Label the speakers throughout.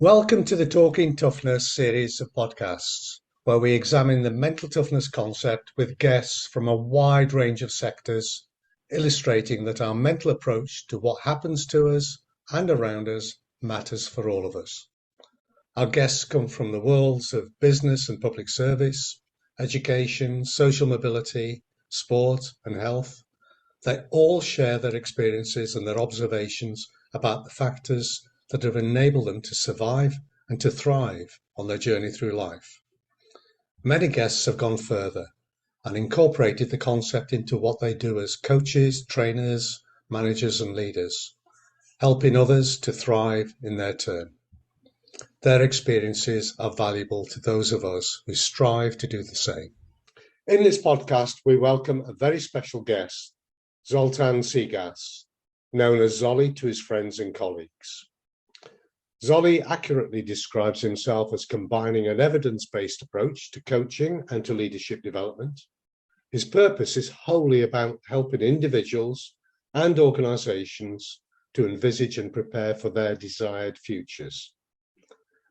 Speaker 1: Welcome to the Talking Toughness series of podcasts, where we examine the mental toughness concept with guests from a wide range of sectors, illustrating that our mental approach to what happens to us and around us matters for all of us. Our guests come from the worlds of business and public service, education, social mobility, sport, and health. They all share their experiences and their observations about the factors that have enabled them to survive and to thrive on their journey through life. Many guests have gone further and incorporated the concept into what they do as coaches, trainers, managers, and leaders, helping others to thrive in their turn. Their experiences are valuable to those of us who strive to do the same. In this podcast, we welcome a very special guest, Zoltán Csigás, known as Zolly to his friends and colleagues. Zolly accurately describes himself as combining an evidence-based approach to coaching and to leadership development. His purpose is wholly about helping individuals and organizations to envisage and prepare for their desired futures.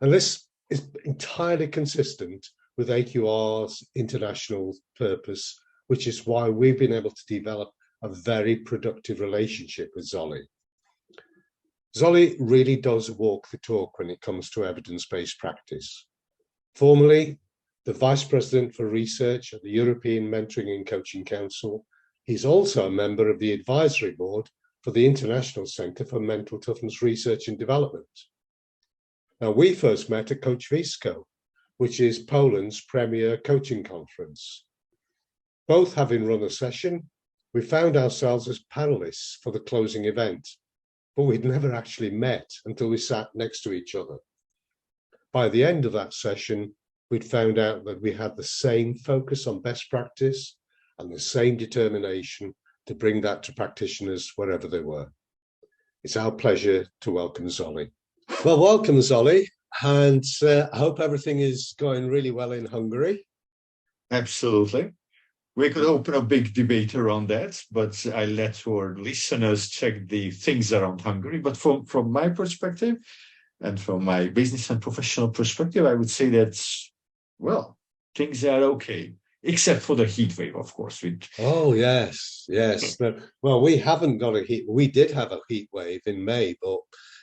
Speaker 1: And this is entirely consistent with AQR's international purpose, which is why we've been able to develop a very productive relationship with Zolly. Zolly really does walk the talk when it comes to evidence-based practice. Formerly the Vice President for Research at the European Mentoring and Coaching Council, he's also a member of the Advisory Board for the International Centre for Mental Toughness Research and Development. Now, we first met at Coach Visco, which is Poland's premier coaching conference. Both having run a session, we found ourselves as panelists for the closing event, but we'd never actually met until we sat next to each other. By the end of that session, we'd found out that we had the same focus on best practice and the same determination to bring that to practitioners wherever they were. It's our pleasure to welcome Zolly. Well, welcome, Zolly, and I hope everything is going really well in Hungary.
Speaker 2: Absolutely. We could open a big debate around that, but I let our listeners check the things around Hungary. But from my perspective and from my business and professional perspective, I would say that, well, things are okay, except for the heat wave, of course.
Speaker 1: Oh, yes. No, well, we haven't got a heat. We did have a heat wave in May, but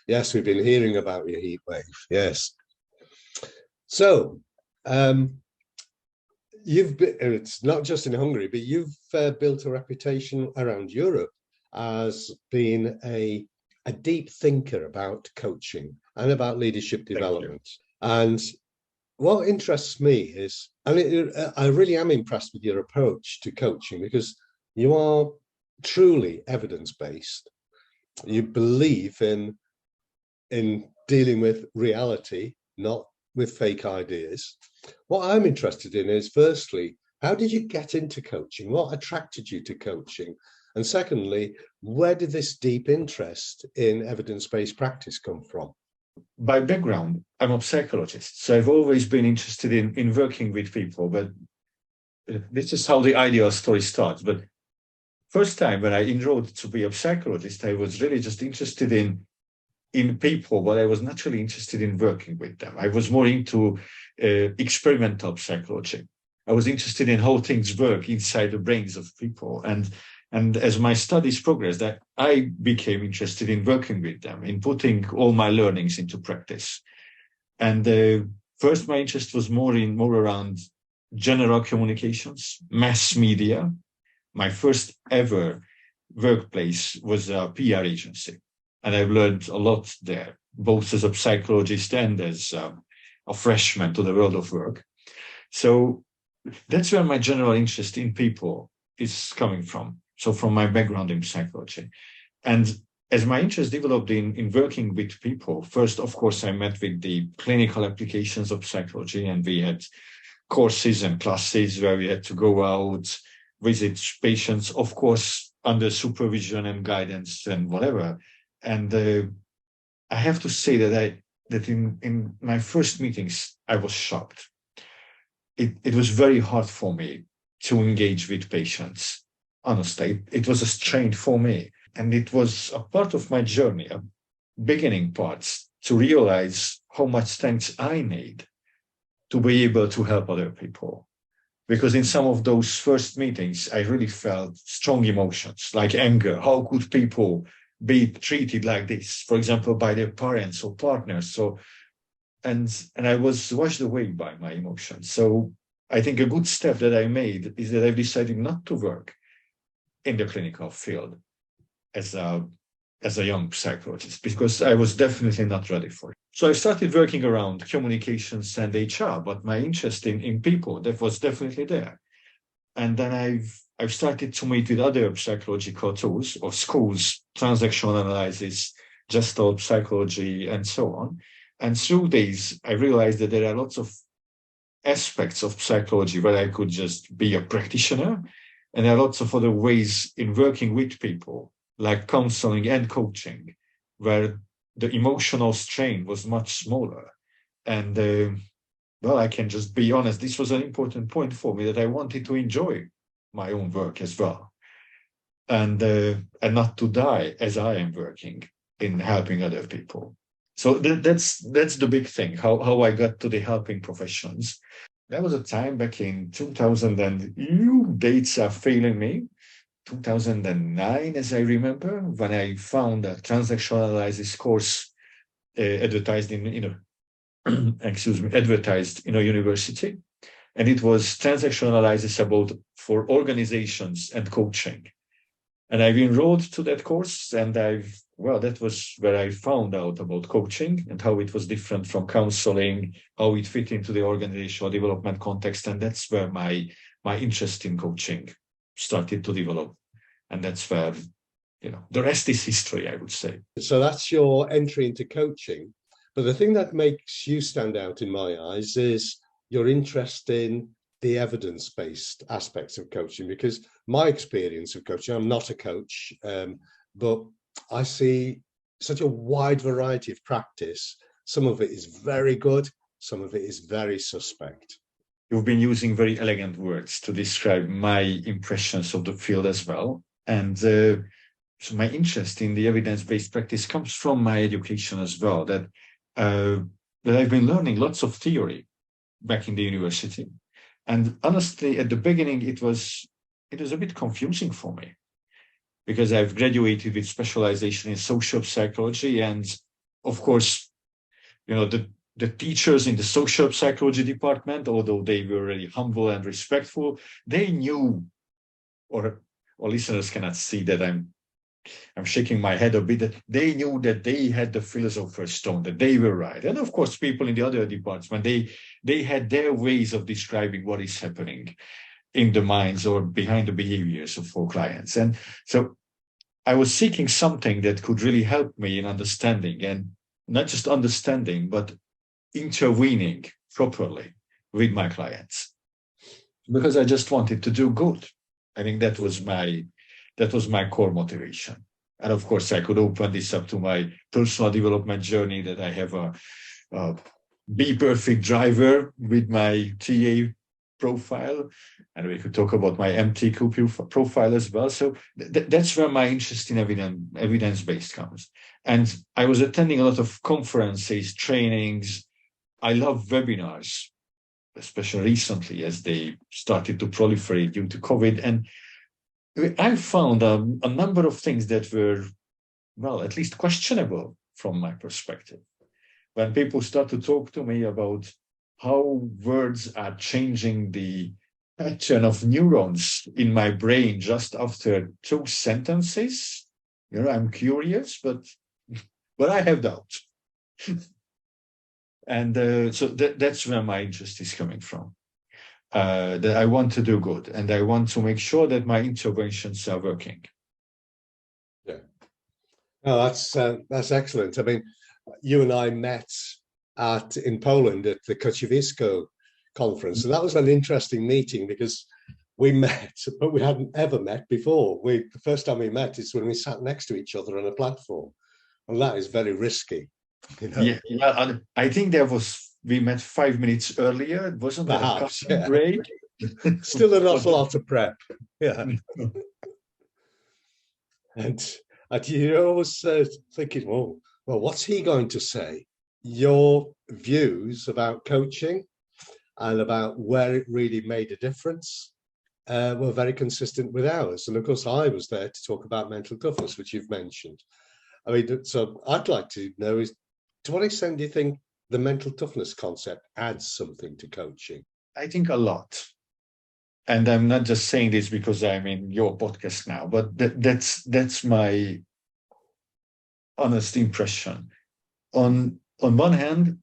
Speaker 1: yes, we've been hearing about your heat wave. Yes. So, it's not just in Hungary, but you've built a reputation around Europe as being a deep thinker about coaching and about leadership development. And what interests me is, I really am impressed with your approach to coaching, because you are truly evidence-based. You believe in dealing with reality, not with fake ideas. What I'm interested in is, firstly, how did you get into coaching? What attracted you to coaching? And secondly, where did this deep interest in evidence-based practice come from?
Speaker 2: By background, I'm a psychologist, so I've always been interested in working with people, but this is how the ideal story starts. But first time when I enrolled to be a psychologist, I was really just interested in people, but I was not really interested in working with them. I was more into experimental psychology. I was interested in how things work inside the brains of people. And as my studies progressed, I became interested in working with them, in putting all my learnings into practice. And first, my interest was more around general communications, mass media. My first ever workplace was a PR agency. And I've learned a lot there, both as a psychologist and as a freshman to the world of work. So that's where my general interest in people is coming from. So from my background in psychology. And as my interest developed in working with people, first, of course, I met with the clinical applications of psychology, and we had courses and classes where we had to go out, visit patients, of course, under supervision and guidance and whatever. And I have to say that in my first meetings, I was shocked. It was very hard for me to engage with patients. Honestly, it was a strain for me. And it was a part of my journey, a beginning parts to realize how much strength I need to be able to help other people. Because in some of those first meetings, I really felt strong emotions like anger. How could people be treated like this, for example, by their parents or partners? So, and I was washed away by my emotions. So I think a good step that I made is that I've decided not to work in the clinical field as a young psychologist, because I was definitely not ready for it. So I started working around communications and HR, but my interest in people, that was definitely there. And then I've started to meet with other psychological tools or schools, transactional analysis, gestalt psychology, and so on. And through these, I realized that there are lots of aspects of psychology where I could just be a practitioner. And there are lots of other ways in working with people, like counseling and coaching, where the emotional strain was much smaller. And well, I can just be honest, this was an important point for me, that I wanted to enjoy my own work as well. And not to die as I am working in helping other people. So that's the big thing, how I got to the helping professions. There was a time back in 2000, and dates are failing me, 2009, as I remember, when I found a transactional analysis course advertised advertised in a university, and it was transactional analysis for organizations and coaching. And I've enrolled to that course, and that was where I found out about coaching and how it was different from counseling, how it fit into the organizational development context. And that's where my interest in coaching started to develop. And that's where, the rest is history, I would say.
Speaker 1: So that's your entry into coaching. But the thing that makes you stand out in my eyes is your interest in the evidence-based aspects of coaching, because my experience of coaching, I'm not a coach, but I see such a wide variety of practice. Some of it is very good, some of it is very suspect.
Speaker 2: You've been using very elegant words to describe my impressions of the field as well. And so my interest in the evidence-based practice comes from my education as well, that I've been learning lots of theory back in the university. And honestly, at the beginning, it was a bit confusing for me, because I've graduated with specialization in social psychology. And of course, the teachers in the social psychology department, although they were really humble and respectful, they knew, or listeners cannot see that I'm shaking my head a bit, that they knew that they had the philosopher's stone, that they were right. And of course, people in the other departments, they had their ways of describing what is happening in the minds or behind the behaviors of our clients. And so I was seeking something that could really help me in understanding, and not just understanding, but intervening properly with my clients, because I just wanted to do good. I think that was my core motivation. And of course, I could open this up to my personal development journey, that I have a Be Perfect driver with my TA profile, and we could talk about my MTQ profile as well. So that's where my interest in evidence-based comes. And I was attending a lot of conferences, trainings. I love webinars, especially recently as they started to proliferate due to COVID. And I found a number of things that were, well, at least questionable from my perspective. When people start to talk to me about how words are changing the pattern of neurons in my brain just after 2 sentences, I'm curious, but I have doubts. And so that's where my interest is coming from. That I want to do good, and I want to make sure that my interventions are working.
Speaker 1: Yeah, no, that's excellent. I mean, you and I met in Poland at the Kociwisko conference, and that was an interesting meeting, because we met, but we hadn't ever met before. The first time we met is when we sat next to each other on a platform, and that is very risky.
Speaker 2: Yeah, I think we met 5 minutes earlier. Wasn't that
Speaker 1: perhaps,
Speaker 2: a coffee break?
Speaker 1: Still an awful lot of prep. Yeah. And you're always thinking, well, what's he going to say? your views about coaching and about where it really made a difference were very consistent with ours. And of course, I was there to talk about mental toughness, which you've mentioned. I mean, so I'd like to know is to what extent do you think the mental toughness concept adds something to coaching?
Speaker 2: I think a lot. And I'm not just saying this because I'm in your podcast now, but that's my honest impression. On one hand,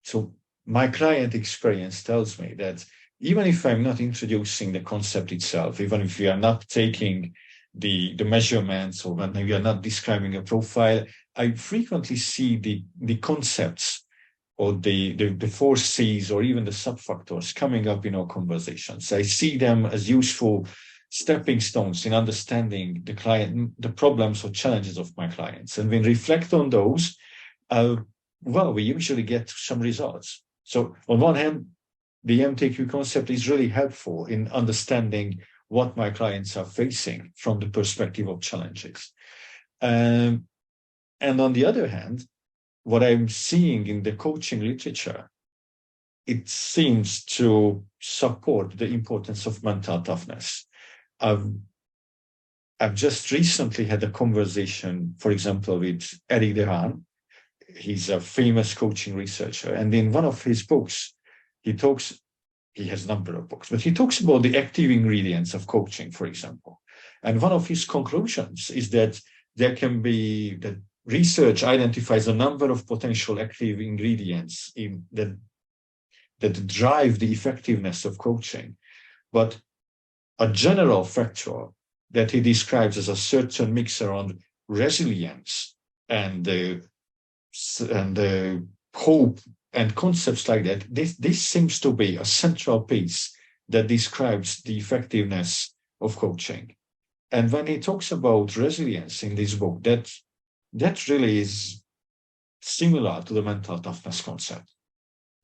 Speaker 2: so my client experience tells me that even if I'm not introducing the concept itself, even if we are not taking the measurements or when we are not describing a profile, I frequently see the concepts or the four C's or even the sub-factors coming up in our conversations. I see them as useful stepping stones in understanding the problems or challenges of my clients. And when reflect on those, well, we usually get some results. So on one hand, the MTQ concept is really helpful in understanding what my clients are facing from the perspective of challenges. And on the other hand, what I'm seeing in the coaching literature, it seems to support the importance of mental toughness. I've just recently had a conversation, for example, with Eric Dehaan. He's a famous coaching researcher. And in one of his books, he has a number of books, but he talks about the active ingredients of coaching, for example. And one of his conclusions is that that research identifies a number of potential active ingredients that drive the effectiveness of coaching. But a general factor that he describes as a certain mix around resilience and hope and concepts like that, this seems to be a central piece that describes the effectiveness of coaching. And when he talks about resilience in this book, that really is similar to the mental toughness concept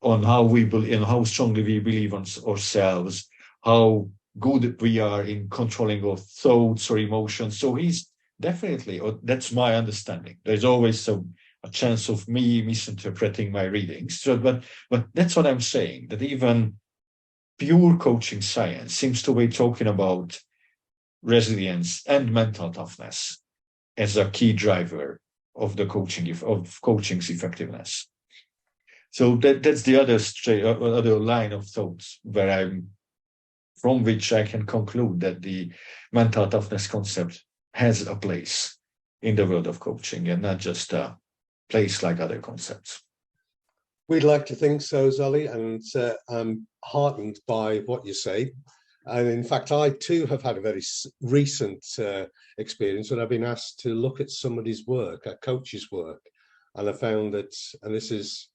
Speaker 2: on how we believe and how strongly we believe on ourselves, how good we are in controlling our thoughts or emotions. So he's definitely, or that's my understanding. There's always a chance of me misinterpreting my readings. So, but that's what I'm saying, that even pure coaching science seems to be talking about resilience and mental toughness as a key driver of the coaching's effectiveness. So that's the other line of thoughts from which I can conclude that the mental toughness concept has a place in the world of coaching and not just a place like other concepts.
Speaker 1: We'd like to think so, Zolly, and I'm heartened by what you say. And in fact, I too have had a very recent experience when I've been asked to look at somebody's work, a coach's work. And I found that, and this is,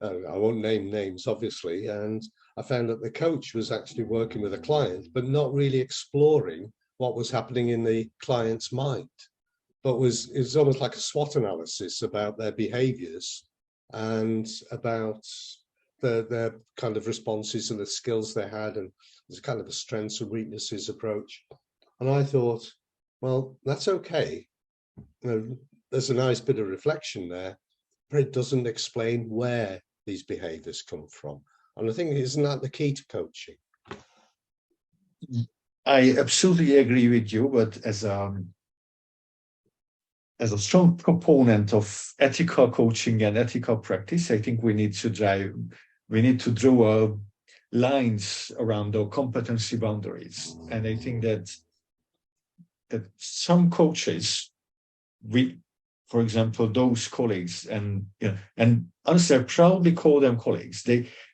Speaker 1: I won't name names, obviously, and I found that the coach was actually working with a client, but not really exploring what was happening in the client's mind, but it was almost like a SWOT analysis about their behaviors and about their kind of responses and the skills they had, and there's kind of a strengths and weaknesses approach. And I thought, well, that's okay. There's a nice bit of reflection there, but it doesn't explain where these behaviors come from. And I think, isn't that the key to coaching?
Speaker 2: I absolutely agree with you, but as a strong proponent of ethical coaching and ethical practice, I think we need to draw lines around our competency boundaries. And I think that some coaches, for example, those colleagues, and honestly, I proudly call them colleagues.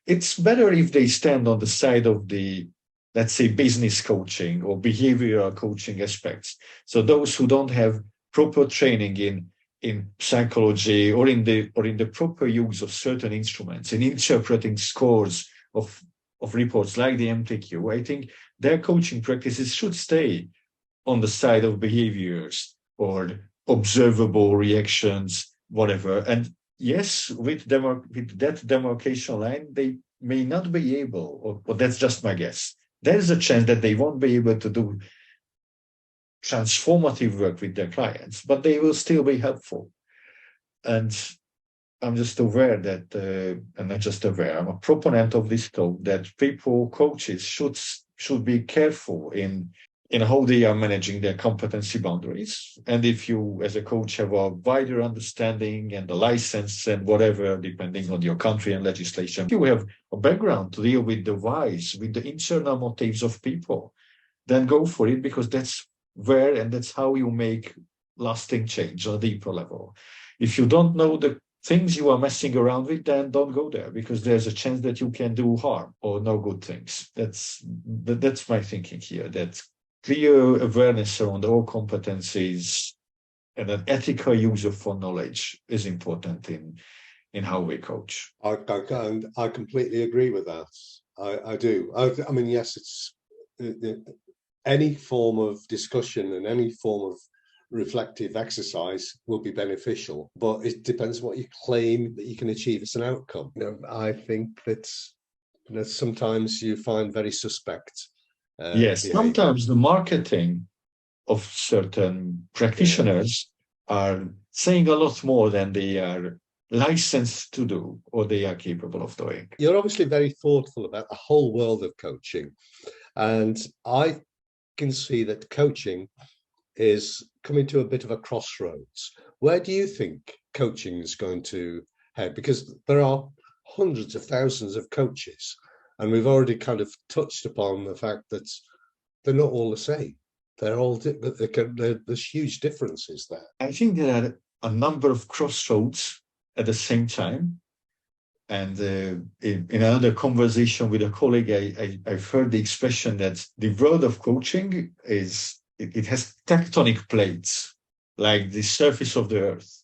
Speaker 2: It's better if they stand on the side of the, let's say, business coaching or behavioral coaching aspects. So those who don't have proper training in psychology or in the proper use of certain instruments, in interpreting scores of reports like the MTQ, I think their coaching practices should stay on the side of behaviors or observable reactions, whatever. And yes, with that demarcation line, they may not be able, or that's just my guess. There's a chance that they won't be able to do transformative work with their clients, but they will still be helpful. And I'm just aware that, and not just aware, I'm a proponent of this thought that coaches should be careful in how they are managing their competency boundaries. And if you, as a coach, have a wider understanding and a license and whatever, depending on your country and legislation, you have a background to deal with the whys, with the internal motives of people, then go for it, because that's where and that's how you make lasting change on a deeper level. If you don't know the things you are messing around with, then don't go there, because there's a chance that you can do harm or no good things. That's my thinking here. That's clear awareness around all competencies and an ethical use of knowledge is important in how we coach.
Speaker 1: I completely agree with that. I do. I mean, yes, it's any form of discussion and any form of reflective exercise will be beneficial, but it depends what you claim that you can achieve as an outcome. I think that sometimes you find very suspect.
Speaker 2: Yes, sometimes the marketing of certain practitioners are saying a lot more than they are licensed to do or they are capable of doing.
Speaker 1: You're obviously very thoughtful about the whole world of coaching, and I can see that coaching is coming to a bit of a crossroads. Where do you think coaching is going to head? Because there are hundreds of thousands of coaches, and we've already kind of touched upon the fact that they're not all the same. They're all there's huge differences there.
Speaker 2: I think there are a number of crossroads at the same time. And in another conversation with a colleague, I've heard the expression that the world of coaching it has tectonic plates, like the surface of the earth.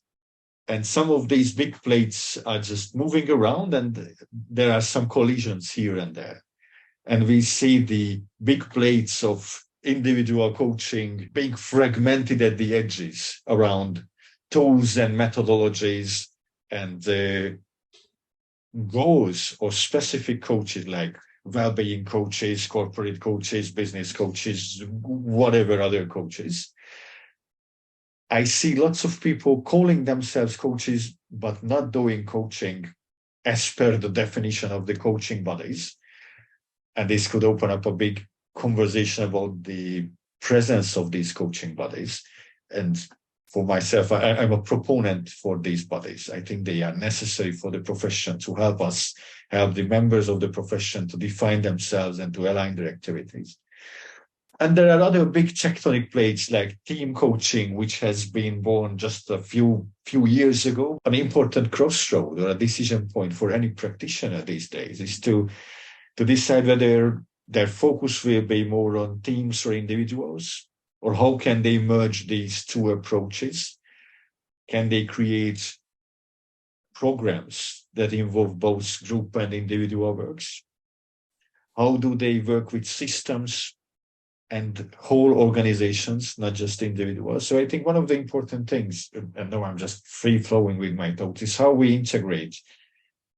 Speaker 2: And some of these big plates are just moving around, and there are some collisions here and there. And we see the big plates of individual coaching being fragmented at the edges around tools and methodologies and goals or specific coaches like well-being coaches, corporate coaches, business coaches, whatever other coaches. I see lots of people calling themselves coaches, but not doing coaching as per the definition of the coaching bodies. And this could open up a big conversation about the presence of these coaching bodies. And for myself, I'm a proponent for these bodies. I think they are necessary for the profession to help the members of the profession to define themselves and to align their activities. And there are other big tectonic plates like team coaching, which has been born just a few years ago. An important crossroad or a decision point for any practitioner these days is to decide whether their focus will be more on teams or individuals, or how can they merge these two approaches? Can they create programs that involve both group and individual works? How do they work with systems and whole organizations, not just individuals? So I think one of the important things, and now I'm just free-flowing with my thoughts, is how we integrate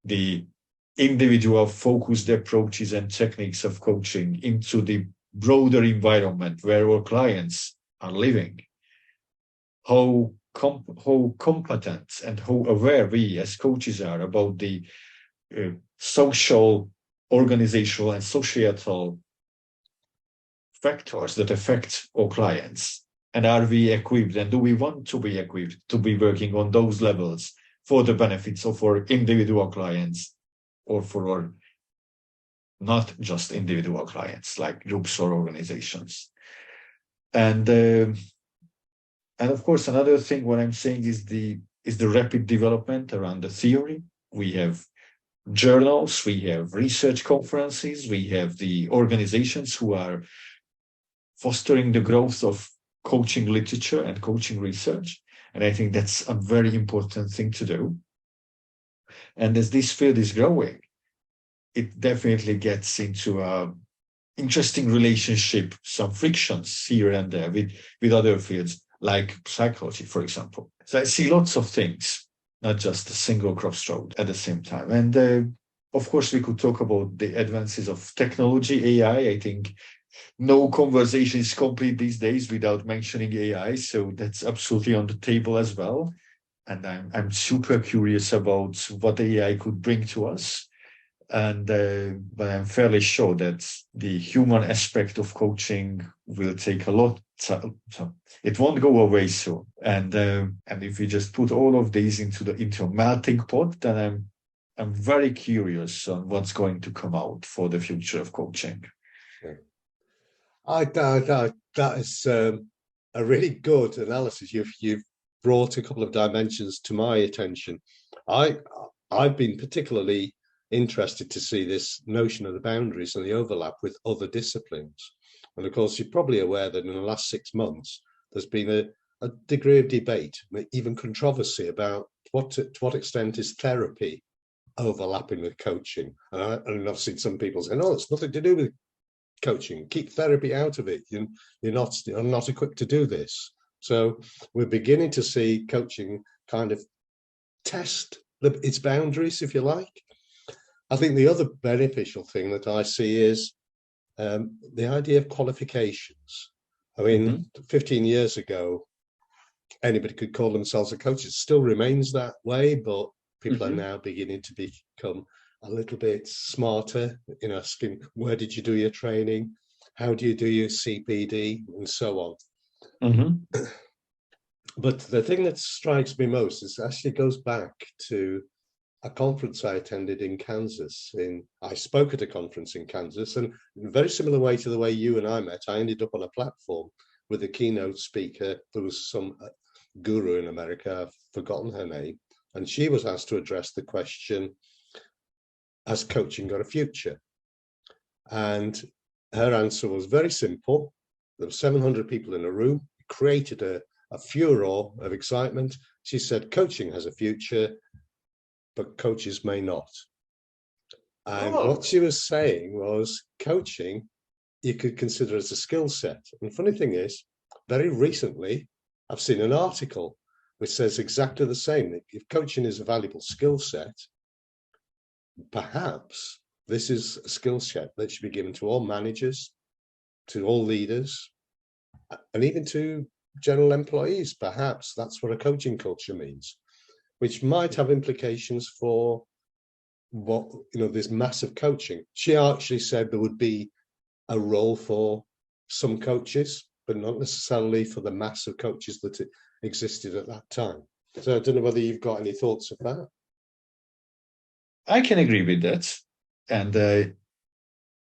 Speaker 2: the individual focused approaches and techniques of coaching into the broader environment where our clients are living. How competent and how aware we as coaches are about the social, organizational, and societal factors that affect our clients. And are we equipped, and do we want to be equipped to be working on those levels for the benefits of our individual clients or for our not just individual clients like groups or organizations? And of course, another thing what I'm saying is the rapid development around the theory. We have journals, we have research conferences, we have the organizations who are fostering the growth of coaching literature and coaching research. And I think that's a very important thing to do. And as this field is growing, it definitely gets into a interesting relationship, some frictions here and there with other fields like psychology, for example. So I see lots of things, not just a single crossroad at the same time. And of course, we could talk about the advances of technology, AI. I think no conversation is complete these days without mentioning AI. So that's absolutely on the table as well. and I'm super curious about what AI could bring to us. And but I'm fairly sure that the human aspect of coaching will take a lot. So it won't go away soon. And if we just put all of these into a melting pot, then I'm very curious on what's going to come out for the future of coaching.
Speaker 1: That is a really good analysis. You've brought a couple of dimensions to my attention. I've been particularly interested to see this notion of the boundaries and the overlap with other disciplines. And of course, you're probably aware that in the last 6 months, there's been a degree of debate, even controversy about to what extent is therapy overlapping with coaching. And I've seen some people saying, "Oh, it's nothing to do with coaching. Keep therapy out of it. You're not equipped to do this." So we're beginning to see coaching kind of test its boundaries, if you like. I think the other beneficial thing that I see is the idea of qualifications. I mean, 15 years ago, anybody could call themselves a coach. It still remains that way, but people are now beginning to become a little bit smarter in asking, where did you do your training? How do you do your CPD? And so on. But the thing that strikes me most is actually goes back to a conference I attended in Kansas. I spoke at a conference in Kansas, and in a very similar way to the way you and I met, I ended up on a platform with a keynote speaker. There was some guru in America, I've forgotten her name, and she was asked to address the question, has coaching got a future? And her answer was very simple. There were 700 people in a room, created a furor of excitement. She said, coaching has a future, but coaches may not. And what she was saying was, coaching, you could consider as a skill set. And the funny thing is, very recently, I've seen an article which says exactly the same. If coaching is a valuable skill set, perhaps this is a skill set that should be given to all managers, to all leaders, and even to general employees. Perhaps that's what a coaching culture means, which might have implications for what, this massive coaching. She actually said there would be a role for some coaches, but not necessarily for the mass of coaches that existed at that time. So I don't know whether you've got any thoughts of that.
Speaker 2: I can agree with that. And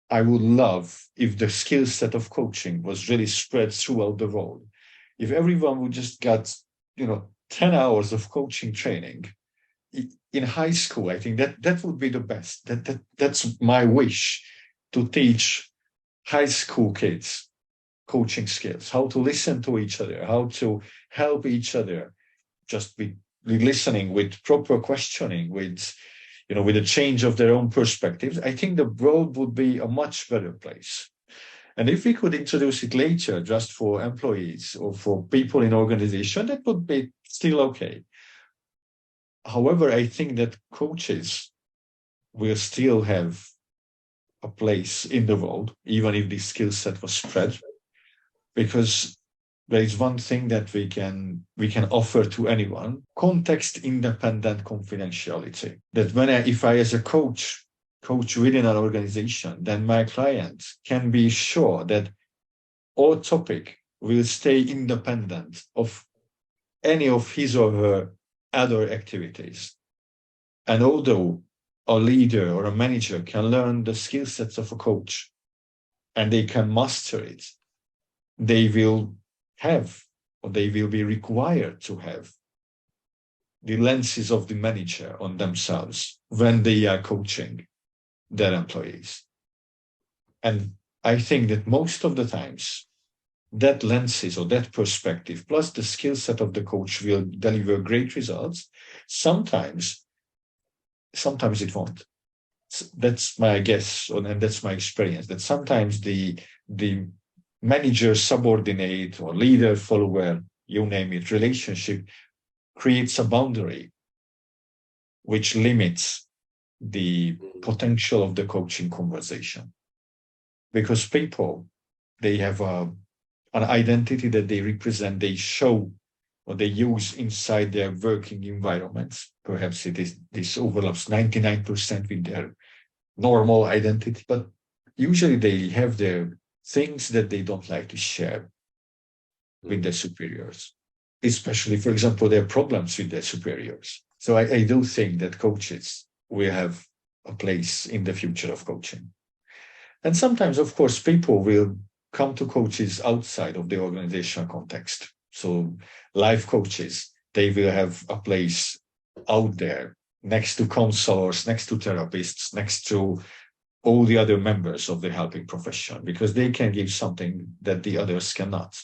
Speaker 2: I would love if the skill set of coaching was really spread throughout the world. If everyone would just get, 10 hours of coaching training in high school, I think that would be the best. That's my wish, to teach high school kids coaching skills, how to listen to each other, how to help each other, just with listening, with proper questioning, with a change of their own perspectives. I think the world would be a much better place. And if we could introduce it later, just for employees or for people in organization, that would be still okay. However, I think that coaches will still have a place in the world, even if this skill set was spread, because there is one thing that we can offer to anyone: context-independent confidentiality. That if I, as a coach within an organization, then my client can be sure that our topic will stay independent of any of his or her other activities. And although a leader or a manager can learn the skill sets of a coach and they can master it, they will have, or they will be required to have, the lenses of the manager on themselves when they are coaching their employees. And I think that most of the times, that lenses or that perspective, plus the skill set of the coach, will deliver great results. Sometimes it won't. That's my guess, and that's my experience, that sometimes the manager subordinate or leader follower, you name it, relationship creates a boundary which limits the potential of the coaching conversation. Because people, they have an identity that they represent, they show what they use inside their working environments. Perhaps this overlaps 99% with their normal identity, but usually they have their things that they don't like to share with their superiors, especially, for example, their problems with their superiors. So I do think that coaches will have a place in the future of coaching. And sometimes, of course, people will come to coaches outside of the organizational context. So life coaches, they will have a place out there next to counselors, next to therapists, next to all the other members of the helping profession, because they can give something that the others cannot.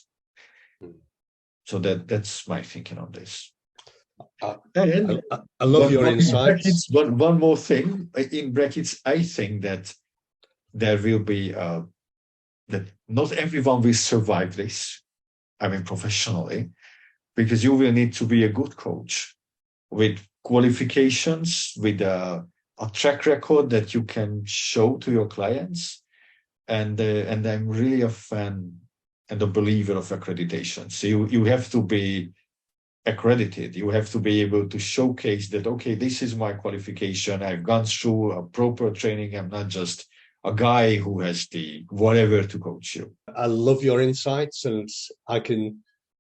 Speaker 2: So that's my thinking on this.
Speaker 1: I love your insights.
Speaker 2: One more thing, in brackets, I think that there will be, that not everyone will survive this, I mean, professionally, because you will need to be a good coach with qualifications, with a track record that you can show to your clients. And I'm really a fan and a believer of accreditation. So you have to be accredited. You have to be able to showcase that, okay, this is my qualification. I've gone through a proper training. I'm not just a guy who has the whatever to coach you.
Speaker 1: I love your insights, and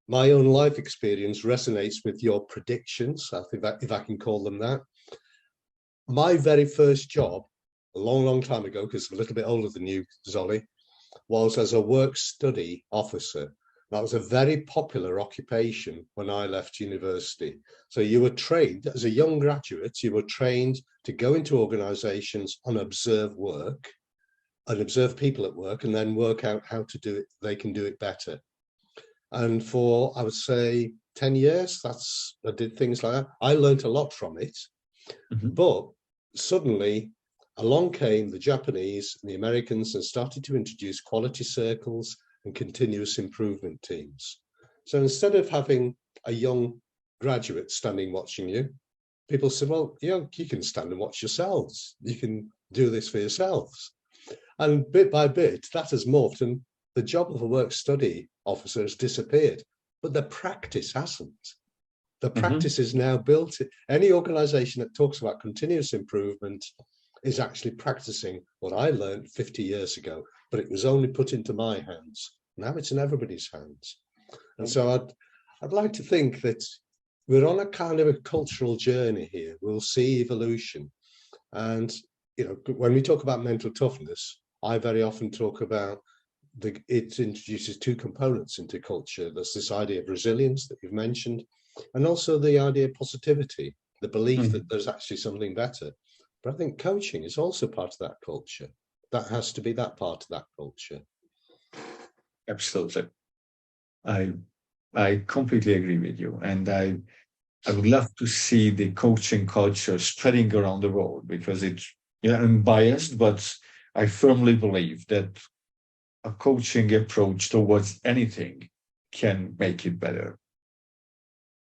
Speaker 1: my own life experience resonates with your predictions. I think that, if I can call them that. My very first job, a long time ago, because I'm a little bit older than you, Zolly, was as a work-study officer. That was a very popular occupation when I left university. So you were trained, as a young graduate, you were trained to go into organizations and observe work, and observe people at work, and then work out how to do it, they can do it better. And for, I would say, 10 years, I did things like that. I learned a lot from it. But suddenly along came the Japanese and the Americans and started to introduce quality circles and continuous improvement teams. So instead of having a young graduate standing watching you, people said, well, you can stand and watch yourselves. You can do this for yourselves. And bit by bit, that has morphed, and the job of a work-study officer has disappeared, but the practice hasn't. The practice is now built. Any organization that talks about continuous improvement is actually practicing what I learned 50 years ago, but it was only put into my hands. Now it's in everybody's hands. And so I'd like to think that we're on a kind of a cultural journey here. We'll see evolution. And, when we talk about mental toughness, I very often talk about it introduces two components into culture. There's this idea of resilience that you've mentioned, and also the idea of positivity, the belief that there's actually something better. But I think coaching is also part of that culture. That has to be that part of that culture.
Speaker 2: Absolutely. I completely agree with you. And I would love to see the coaching culture spreading around the world, because I'm biased, but I firmly believe that a coaching approach towards anything can make it better.